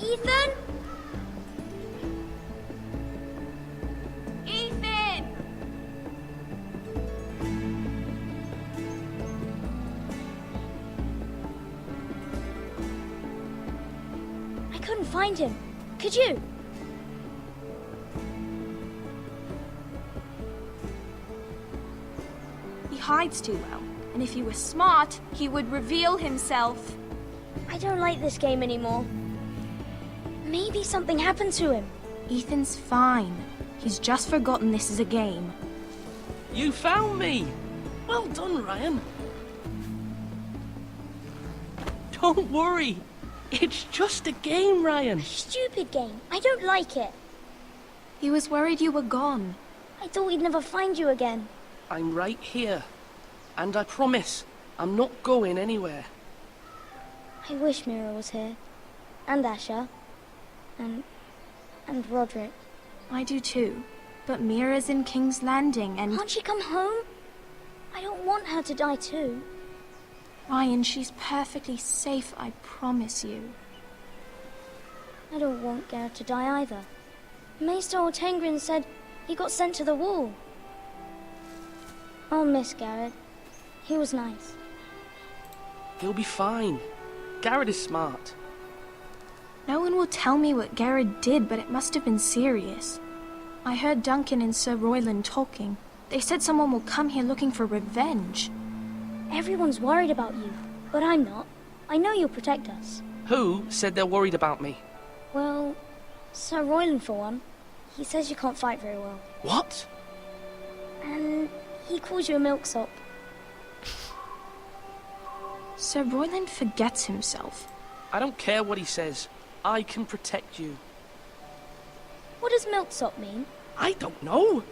Ethan? Ethan! I couldn't find him. Could you? He hides too well, and if he were smart, he would reveal himself. I don't like this game anymore. Maybe something happened to him. Ethan's fine. He's just forgotten this is a game. You found me! Well done, Ryan. Don't worry. It's just a game, Ryan. Stupid game. I don't like it. He was worried you were gone. I thought we'd never find you again. I'm right here. And I promise, I'm not going anywhere. I wish Mira was here. And Asher. And Roderick. I do too. But Mira's in King's Landing and... Can't she come home? I don't want her to die too. Ryan, she's perfectly safe, I promise you. I don't want Garrett to die either. Maester Ortengrin said he got sent to the wall. I'll miss Garrett. He was nice. He'll be fine. Garrett is smart. No one will tell me what Garrett did, but it must have been serious. I heard Duncan and Sir Royland talking. They said someone will come here looking for revenge. Everyone's worried about you, but I'm not. I know you'll protect us. Who said they're worried about me? Well, Sir Royland for one. He says you can't fight very well. What? And he calls you a milksop. Sir Royland forgets himself. I don't care what he says. I can protect you. What does milksop mean? I don't know.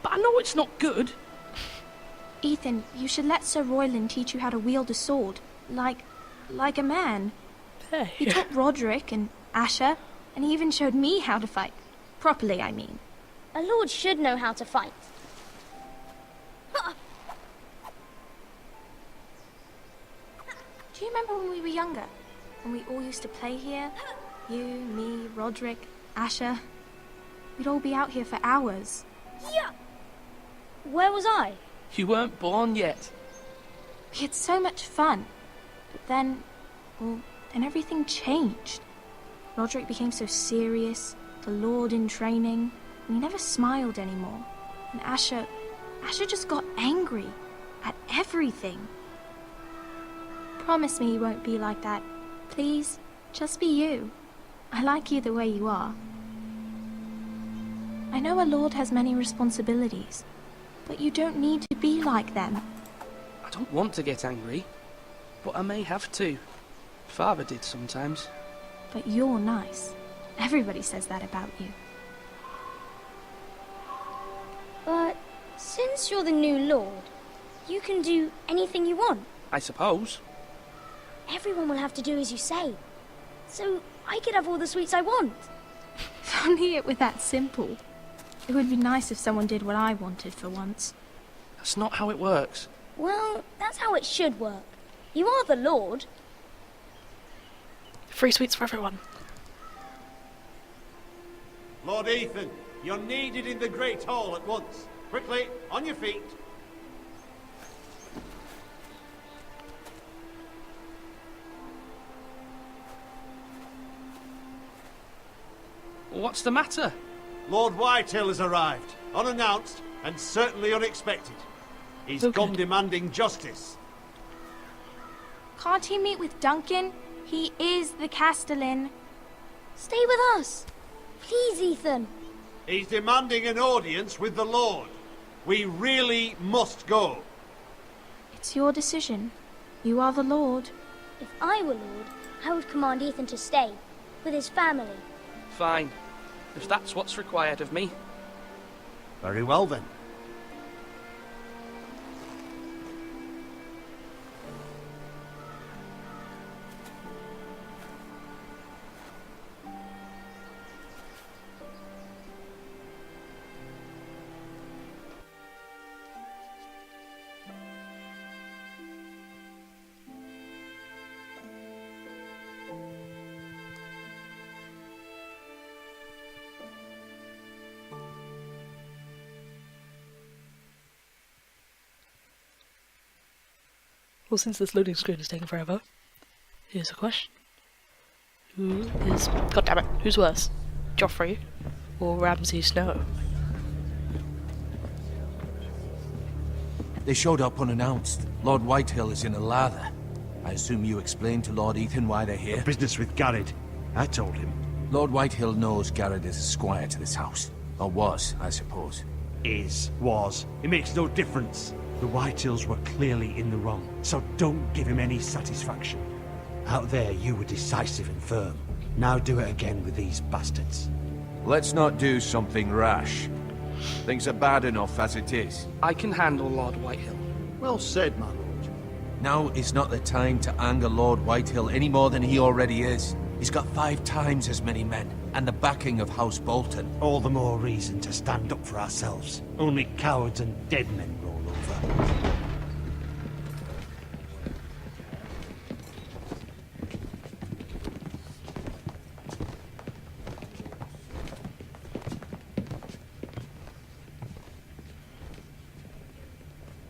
But I know it's not good. Ethan, you should let Sir Royland teach you how to wield a sword. Like a man. Hey. He taught Roderick and Asher, and he even showed me how to fight. Properly, I mean. A lord should know how to fight. Do you remember when we were younger? When we all used to play here? You, me, Roderick, Asher. We'd all be out here for hours. Yeah. Where was I? You weren't born yet. We had so much fun. But then, well, then everything changed. Roderick became so serious, the Lord in training, and he never smiled anymore. And Asher just got angry at everything. Promise me you won't be like that. Please, just be you. I like you the way you are. I know a lord has many responsibilities, but you don't need to be like them. I don't want to get angry, but I may have to. Father did sometimes. But you're nice. Everybody says that about you. But since you're the new lord, you can do anything you want. I suppose. Everyone will have to do as you say. So I could have all the sweets I want. If only it were that simple. It would be nice if someone did what I wanted for once. That's not how it works. Well, that's how it should work. You are the lord. Free sweets for everyone. Lord Ethan, you're needed in the Great Hall at once. Quickly, on your feet. What's the matter? Lord Whitetail has arrived, unannounced and certainly unexpected. He's come demanding justice. Can't he meet with Duncan? He is the Castellan. Stay with us. Please, Ethan. He's demanding an audience with the Lord. We really must go. It's your decision. You are the Lord. If I were lord, I would command Ethan to stay, with his family. Fine. If that's what's required of me. Very well then. Well, since this loading screen is taking forever, here's a question. God damn it, who's worse? Joffrey or Ramsay Snow? They showed up unannounced. Lord Whitehill is in a lather. I assume you explained to Lord Ethan why they're here? Business with Garrett. I told him. Lord Whitehill knows Garrett is a squire to this house. Or was, I suppose. Was. It makes no difference. The Whitehills were clearly in the wrong, so don't give him any satisfaction. Out there, you were decisive and firm. Now do it again with these bastards. Let's not do something rash. Things are bad enough as it is. I can handle Lord Whitehill. Well said, my lord. Now is not the time to anger Lord Whitehill any more than he already is. He's got 5 times as many men, and the backing of House Bolton. All the more reason to stand up for ourselves. Only cowards and dead men roll over.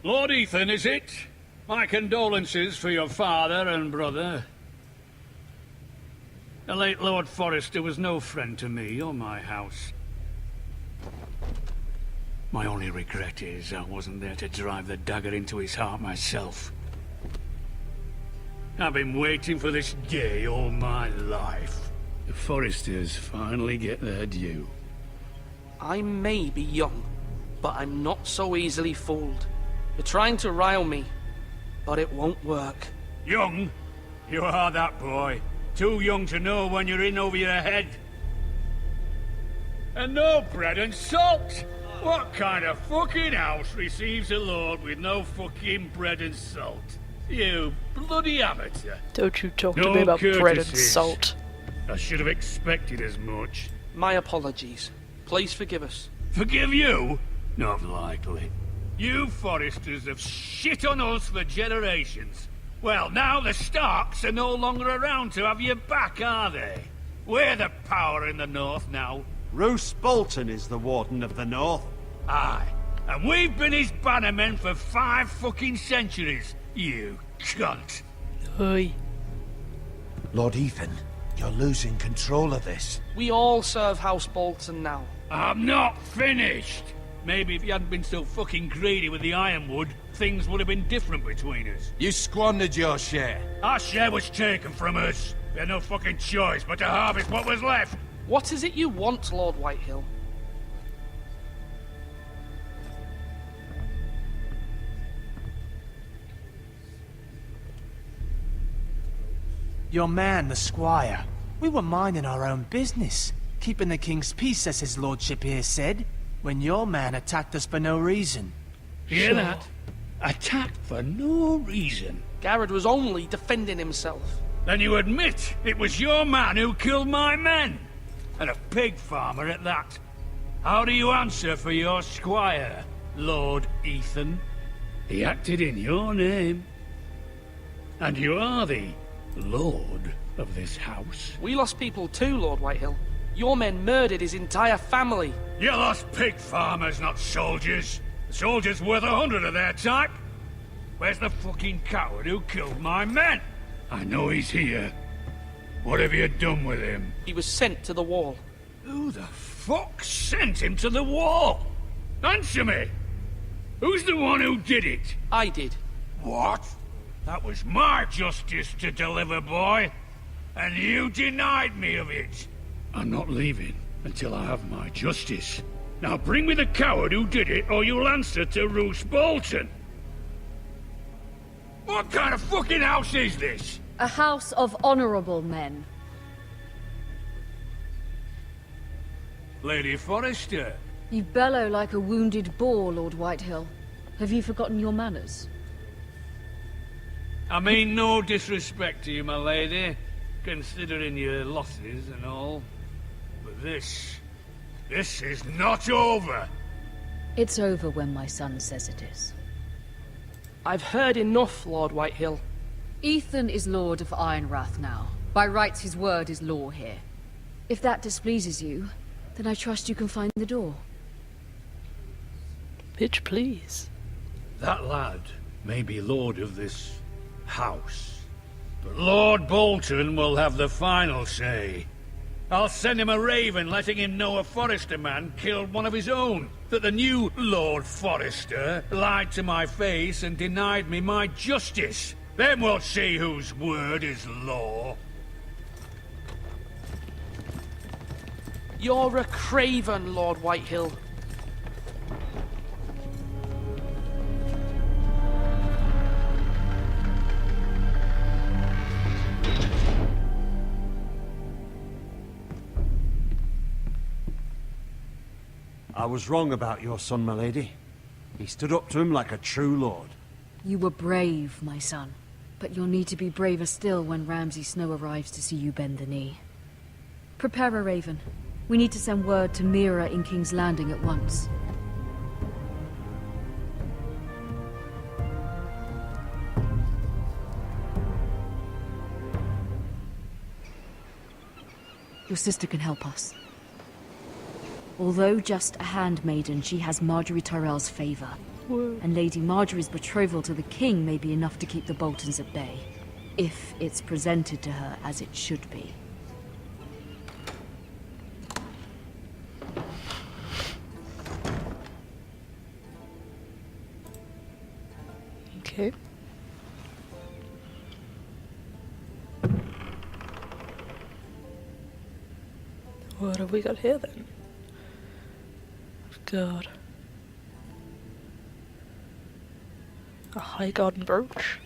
Lord Ethan, is it? My condolences for your father and brother. The late Lord Forrester was no friend to me or my house. My only regret is I wasn't there to drive the dagger into his heart myself. I've been waiting for this day all my life. The Forresters finally get their due. I may be young, but I'm not so easily fooled. You're trying to rile me, but it won't work. Young? You are that boy. Too young to know when you're in over your head. And no bread and salt! What kind of fucking house receives a lord with no fucking bread and salt? You bloody amateur. Don't you talk to No me about bread and courtesies. salt. I should have expected as much. My apologies. Please forgive us. Forgive you? Not likely. You Forresters have shit on us for generations. Well, now the Starks are no longer around to have you back, are they? We're the power in the north now. Roose Bolton is the Warden of the North. Aye. And we've been his bannermen for 5 fucking centuries, you cunt. Oi. Lord Ethan, you're losing control of this. We all serve House Bolton now. I'm not finished. Maybe if you hadn't been so fucking greedy with the ironwood, things would have been different between us. You squandered your share. Our share was taken from us. We had no fucking choice but to harvest what was left. What is it you want, Lord Whitehill? Your man, the squire. We were minding our own business, keeping the king's peace, as his lordship here said, when your man attacked us for no reason. Hear that? Attacked for no reason. Garrett was only defending himself. Then you admit it was your man who killed my men. And a pig farmer at that. How do you answer for your squire, Lord Ethan? He acted in your name. And you are the lord of this house. We lost people too, Lord Whitehill. Your men murdered his entire family. You lost pig farmers, not soldiers. The soldiers worth 100 of their type. Where's the fucking coward who killed my men? I know he's here. What have you done with him? He was sent to the wall. Who the fuck sent him to the wall? Answer me! Who's the one who did it? I did. What? That was my justice to deliver, boy. And you denied me of it. I'm not leaving until I have my justice. Now bring me the coward who did it, or you'll answer to Roose Bolton. What kind of fucking house is this? A house of honorable men. Lady Forrester. You bellow like a wounded boar, Lord Whitehill. Have you forgotten your manners? I mean no disrespect to you, my lady, considering your losses and all. But this is not over. It's over when my son says it is. I've heard enough, Lord Whitehill. Ethan is Lord of Ironrath now. By rights, his word is law here. If that displeases you, then I trust you can find the door. Bitch, please. That lad may be lord of this house. But Lord Bolton will have the final say. I'll send him a raven letting him know a Forrester man killed one of his own. That the new Lord Forrester lied to my face and denied me my justice. Then we'll see whose word is law. You're a craven, Lord Whitehill. I was wrong about your son, my lady. He stood up to him like a true lord. You were brave, my son. But you'll need to be braver still when Ramsay Snow arrives to see you bend the knee. Prepare a raven. We need to send word to Mira in King's Landing at once. Your sister can help us. Although just a handmaiden, she has Marjorie Tyrell's favor. Whoa. And Lady Marjorie's betrothal to the king may be enough to keep the Boltons at bay. If it's presented to her as it should be. Okay. What have we got here then? God. A high garden brooch?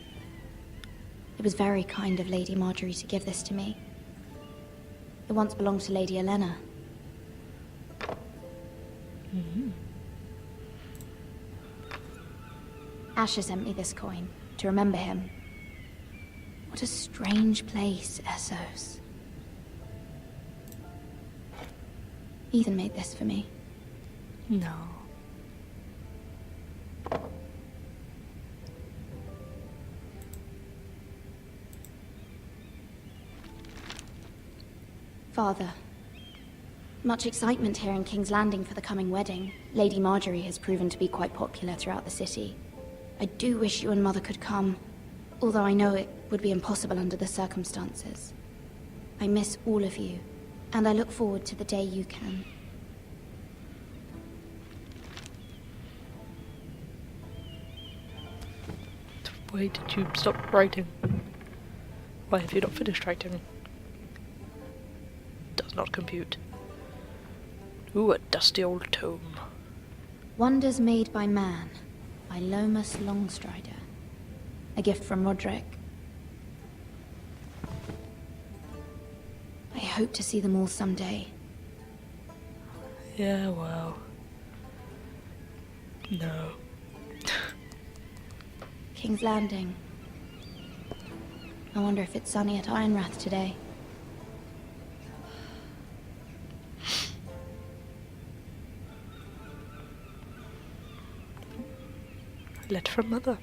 It was very kind of Lady Marjorie to give this to me. It once belonged to Lady Elena. Asher sent me this coin to remember him. What a strange place, Essos. Ethan made this for me. No. Father, much excitement here in King's Landing for the coming wedding. Lady Marjorie has proven to be quite popular throughout the city. I do wish you and Mother could come, although I know it would be impossible under the circumstances. I miss all of you, and I look forward to the day you can. Why did you stop writing? Why have you not finished writing? Does not compute. Ooh, a dusty old tome. Wonders Made by Man, by Lomas Longstrider. A gift from Roderick. I hope to see them all someday. Yeah, well. No. King's Landing. I wonder if it's sunny at Ironrath today. Letter from Mother.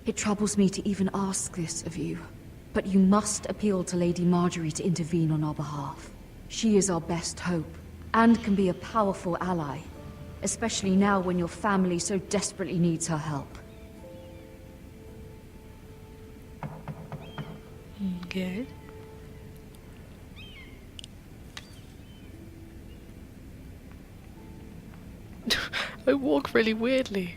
It troubles me to even ask this of you, but you must appeal to Lady Marjorie to intervene on our behalf. She is our best hope, and can be a powerful ally, especially now when your family so desperately needs her help. Good. I walk really weirdly.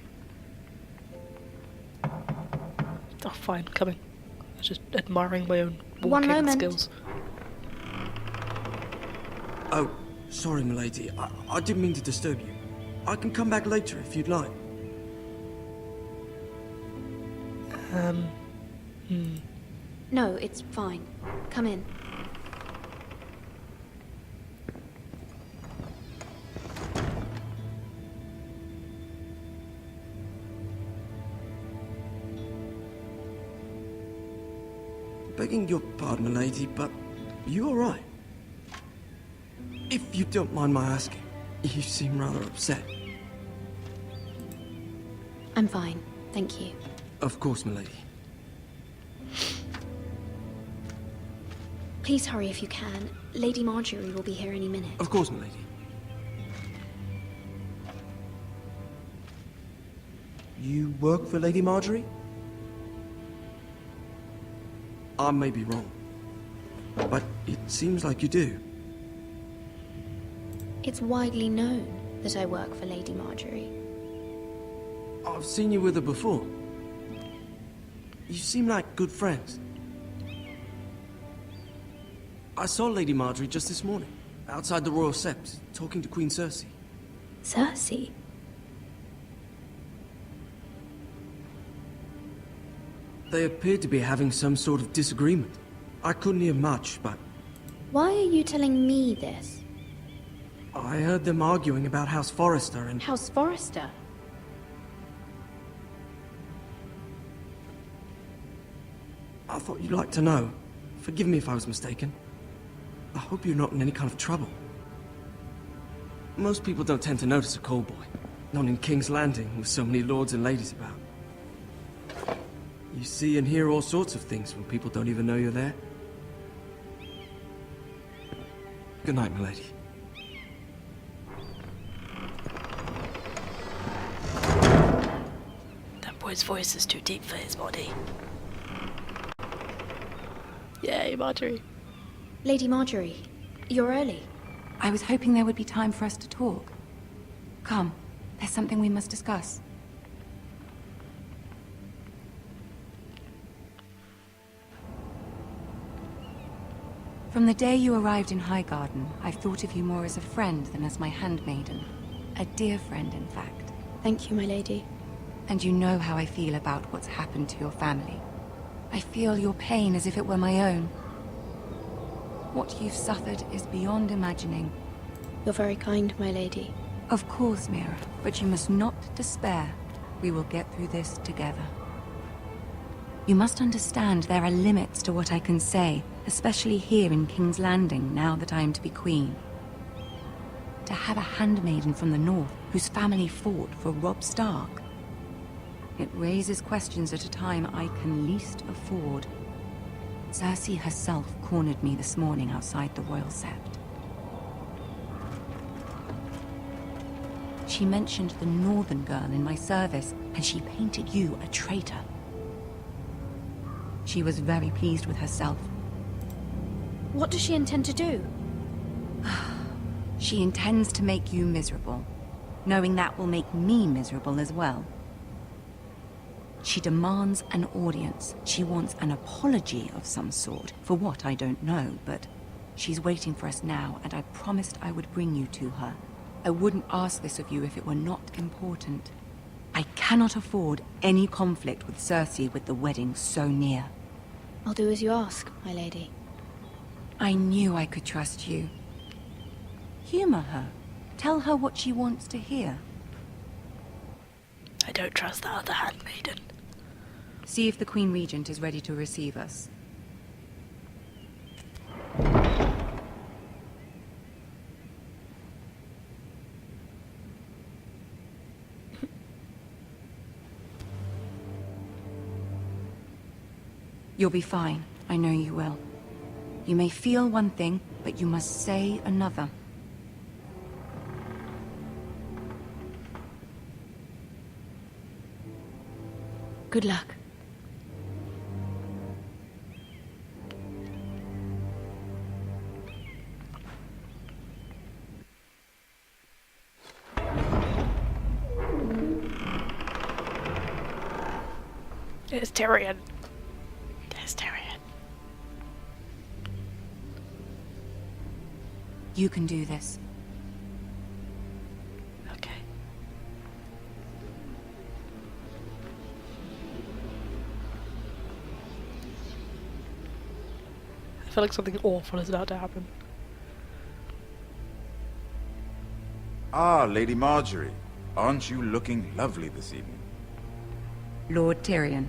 Oh, fine, coming. I was just admiring my own One walking moment. skills. Oh, sorry, milady. I didn't mean to disturb you. I can come back later if you'd like. No, it's fine. Come in. Begging your pardon, milady, but you all right? If you don't mind my asking, you seem rather upset. I'm fine, thank you. Of course, milady. Please hurry if you can. Lady Marjorie will be here any minute. Of course, milady. You work for Lady Marjorie? I may be wrong, but it seems like you do. It's widely known that I work for Lady Marjorie. I've seen you with her before. You seem like good friends. I saw Lady Marjorie just this morning, outside the Royal Sept, talking to Queen Cersei. Cersei? They appeared to be having some sort of disagreement. I couldn't hear much, but Why are you telling me this? I heard them arguing about House Forrester and... House Forrester? I thought you'd like to know. Forgive me if I was mistaken. I hope you're not in any kind of trouble. Most people don't tend to notice a call boy. Not in King's Landing, with so many lords and ladies about. You see and hear all sorts of things when people don't even know you're there. Good night, milady. That boy's voice is too deep for his body. Yay, Marjorie. Lady Marjorie, you're early. I was hoping there would be time for us to talk. Come, there's something we must discuss. From the day you arrived in Highgarden, I've thought of you more as a friend than as my handmaiden. A dear friend, in fact. Thank you, my lady. And you know how I feel about what's happened to your family. I feel your pain as if it were my own. What you've suffered is beyond imagining. You're very kind, my lady. Of course, Mira, but you must not despair. We will get through this together. You must understand there are limits to what I can say, especially here in King's Landing, now that I am to be queen. To have a handmaiden from the north whose family fought for Robb Stark. It raises questions at a time I can least afford. Cersei herself cornered me this morning outside the Royal Sept. She mentioned the northern girl in my service, and she painted you a traitor. She was very pleased with herself. What does she intend to do? She intends to make you miserable, knowing that will make me miserable as well. She demands an audience. She wants an apology of some sort, for what I don't know, but she's waiting for us now, and I promised I would bring you to her. I wouldn't ask this of you if it were not important. I cannot afford any conflict with Cersei with the wedding so near. I'll do as you ask, my lady. I knew I could trust you. Humor her. Tell her what she wants to hear. I don't trust that other handmaiden. See if the Queen Regent is ready to receive us. You'll be fine. I know you will. You may feel one thing, but you must say another. Good luck. It's Tyrion. There's Tyrion. You can do this. Okay. I feel like something awful is about to happen. Ah, Lady Marjorie. Aren't you looking lovely this evening? Lord Tyrion.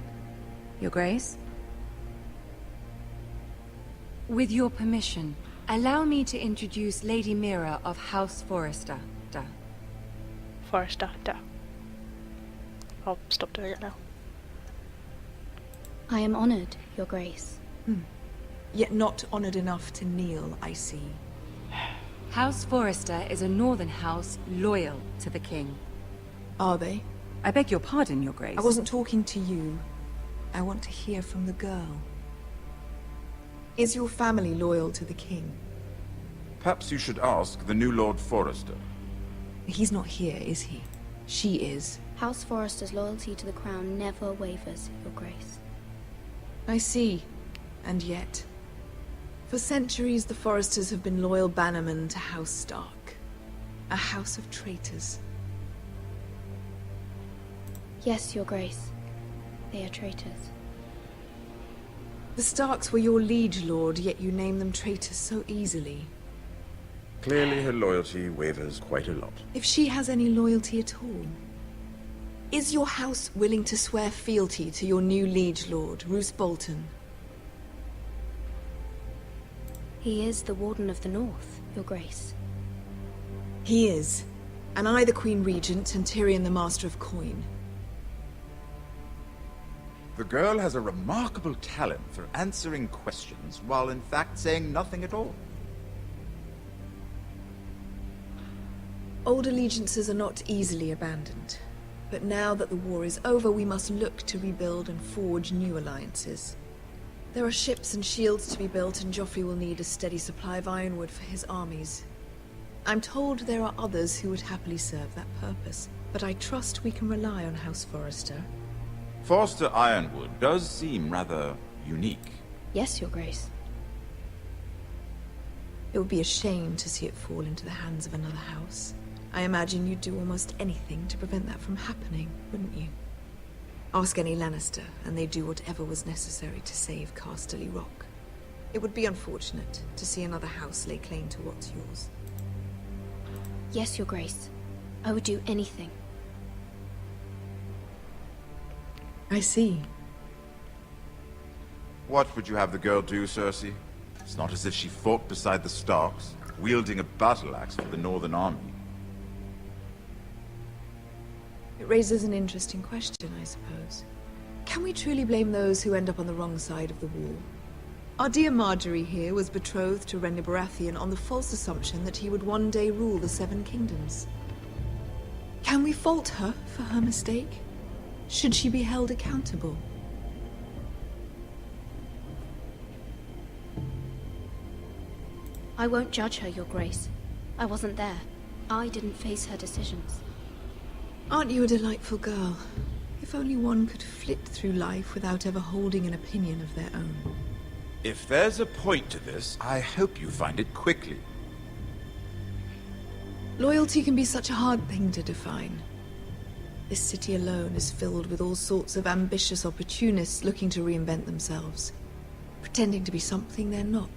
Your Grace? With your permission, allow me to introduce Lady Mira of House Forrester. Forrester. I'll stop doing it now. I am honored, Your Grace. Yet not honored enough to kneel, I see. House Forrester is a northern house loyal to the king. Are they? I beg your pardon, Your Grace. I wasn't talking to you. I want to hear from the girl. Is your family loyal to the king? Perhaps you should ask the new Lord Forrester. He's not here, is he? She is. House Forrester's loyalty to the crown never wavers, Your Grace. I see. And yet... For centuries, the Forresters have been loyal bannermen to House Stark. A house of traitors. Yes, Your Grace. They are traitors. The Starks were your liege lord, yet you name them traitors so easily. Clearly her loyalty wavers quite a lot. If she has any loyalty at all. Is your house willing to swear fealty to your new liege lord, Roose Bolton? He is the Warden of the North, Your Grace. He is. And I the Queen Regent and Tyrion the Master of Coin. The girl has a remarkable talent for answering questions while in fact saying nothing at all. Old allegiances are not easily abandoned. But now that the war is over, we must look to rebuild and forge new alliances. There are ships and shields to be built, and Joffrey will need a steady supply of ironwood for his armies. I'm told there are others who would happily serve that purpose, but I trust we can rely on House Forrester. Forster Ironwood does seem rather unique. Yes, Your Grace. It would be a shame to see it fall into the hands of another house. I imagine you'd do almost anything to prevent that from happening, wouldn't you? Ask any Lannister, and they'd do whatever was necessary to save Casterly Rock. It would be unfortunate to see another house lay claim to what's yours. Yes, Your Grace. I would do anything. I see. What would you have the girl do, Cersei? It's not as if she fought beside the Starks, wielding a battle axe for the Northern Army. It raises an interesting question, I suppose. Can we truly blame those who end up on the wrong side of the wall? Our dear Marjorie here was betrothed to Renly Baratheon on the false assumption that he would one day rule the Seven Kingdoms. Can we fault her for her mistake? Should she be held accountable? I won't judge her, Your Grace. I wasn't there. I didn't face her decisions. Aren't you a delightful girl? If only one could flit through life without ever holding an opinion of their own. If there's a point to this, I hope you find it quickly. Loyalty can be such a hard thing to define. This city alone is filled with all sorts of ambitious opportunists looking to reinvent themselves, pretending to be something they're not.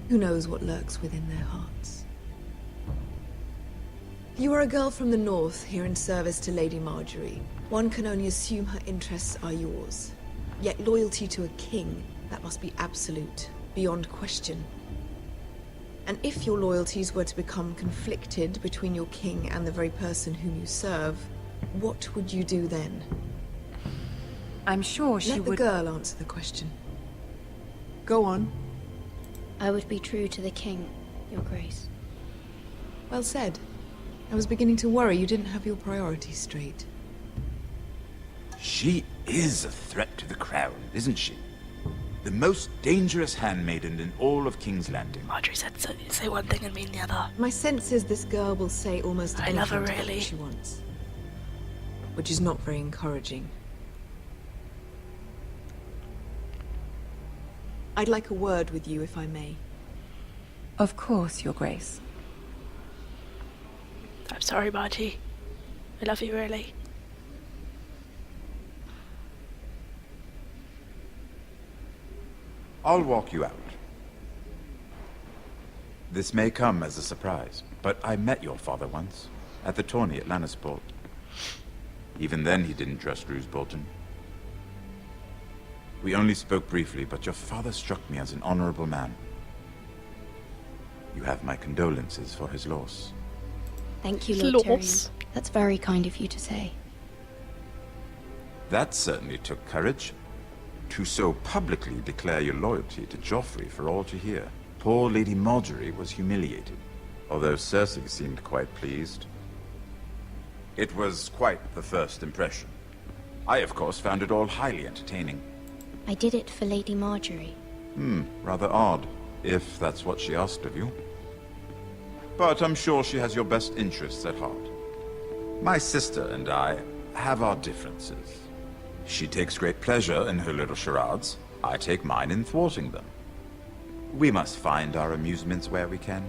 Who knows what lurks within their hearts? You are a girl from the north, here in service to Lady Marjorie. One can only assume her interests are yours. Yet loyalty to a king, that must be absolute, beyond question. And if your loyalties were to become conflicted between your king and the very person whom you serve, what would you do then? I'm sure she would... Let the girl answer the question. Go on. I would be true to the king, Your Grace. Well said. I was beginning to worry you didn't have your priorities straight. She is a threat to the crown, isn't she? The most dangerous handmaiden in all of King's Landing. Marjorie said say one thing and mean the other. My sense is this girl will say almost anything love her, really. she wants. Which is not very encouraging. I'd like a word with you, if I may. Of course, Your Grace. I'm sorry, Margie. I love you, really. I'll walk you out. This may come as a surprise, but I met your father once, at the tourney at Lannisport. Even then he didn't trust Roose Bolton. We only spoke briefly, but your father struck me as an honorable man. You have my condolences for his loss. Thank you, Lord Tyrion. That's very kind of you to say. That certainly took courage. To so publicly declare your loyalty to Joffrey for all to hear. Poor Lady Marjorie was humiliated, although Cersei seemed quite pleased. It was quite the first impression. I, of course, found it all highly entertaining. I did it for Lady Marjorie. Rather odd, if that's what she asked of you. But I'm sure she has your best interests at heart. My sister and I have our differences. She takes great pleasure in her little charades. I take mine in thwarting them. We must find our amusements where we can.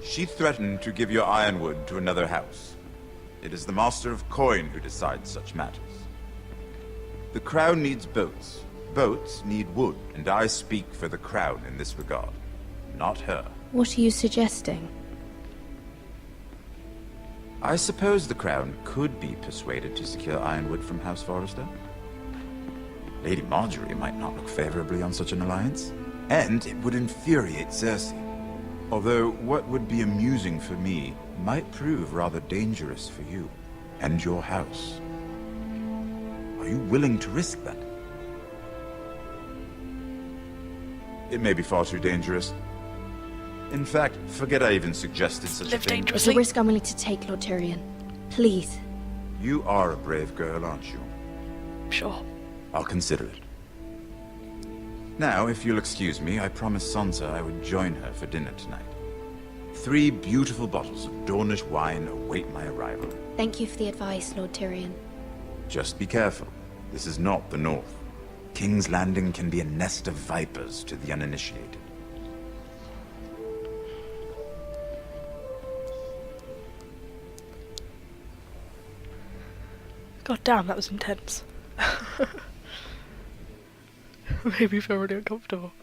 She threatened to give your ironwood to another house. It is the Master of Coin who decides such matters. The Crown needs boats. Boats need wood, and I speak for the Crown in this regard, not her. What are you suggesting? I suppose the Crown could be persuaded to secure ironwood from House Forrester. Lady Marjorie might not look favorably on such an alliance, and it would infuriate Cersei. Although what would be amusing for me might prove rather dangerous for you and your house. Are you willing to risk that? It may be far too dangerous. In fact, forget I even suggested such a thing. It's a risk I'm willing to take, Lord Tyrion. Please. You are a brave girl, aren't you? Sure. I'll consider it. Now, if you'll excuse me, I promised Sansa I would join her for dinner tonight. 3 beautiful bottles of Dornish wine await my arrival. Thank you for the advice, Lord Tyrion. Just be careful. This is not the North. King's Landing can be a nest of vipers to the uninitiated. God damn, that was intense. Made me feel really uncomfortable.